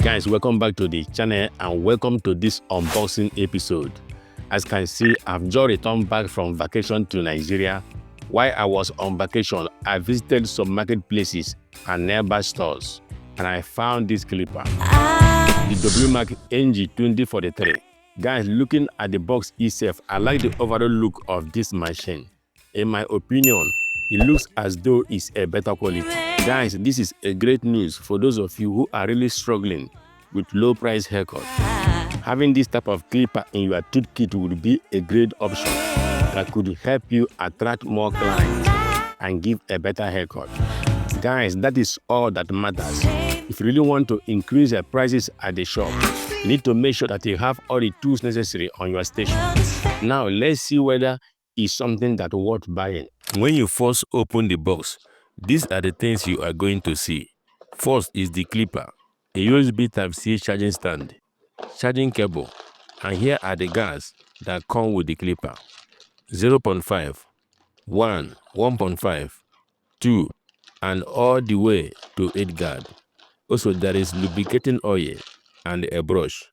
Guys, welcome back to the channel and welcome to this unboxing episode. As you can see, I've just returned back from vacation to Nigeria. While I was on vacation, I visited some marketplaces and nearby stores and I found this clipper, the Wmark NG-2043. Guys, looking at the box itself, I like the overall look of this machine. In my opinion, it looks as though it's a better quality. Guys, this is a great news for those of you who are really struggling with low price haircut. Having this type of clipper in your tooth kit would be a great option that could help you attract more clients and give a better haircut. Guys, that is all that matters. If you really want to increase your prices at the shop, you need to make sure that you have all the tools necessary on your station. Now, let's see whether it's something that's worth buying. When you first open the box, these are the things you are going to see. First is the clipper, a USB Type-C charging stand, charging cable, and here are the guards that come with the clipper. 0.5, 1, 1.5, 2, and all the way to 8 guard. Also, there is lubricating oil and a brush.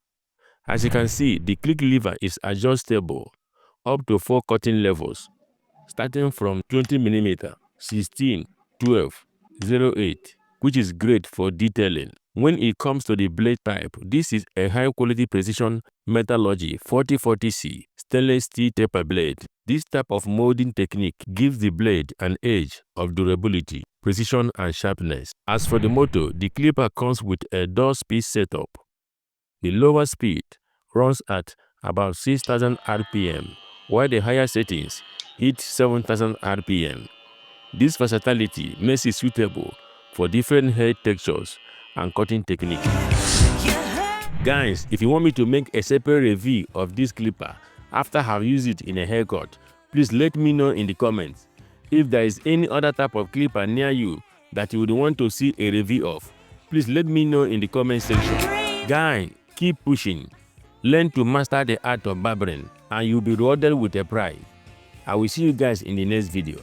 As you can see, the click lever is adjustable up to 4 cutting levels, starting from 20mm, 16, 12, 08, which is great for detailing. When it comes to the blade type, this is a high-quality precision metallurgy 4040C stainless steel taper blade. This type of molding technique gives the blade an edge of durability, precision, and sharpness. As for the motor, the clipper comes with a dual speed setup. The lower speed runs at about 6,000 RPM, while the higher settings hit 7,000 RPM. This versatility makes it suitable for different hair textures and cutting techniques. Guys, if you want me to make a separate review of this clipper after I have used it in a haircut, please let me know in the comments. If there is any other type of clipper near you that you would want to see a review of, please let me know in the comment section. Guys, keep pushing. Learn to master the art of barbering and you'll be rewarded with a prize. I will see you guys in the next video.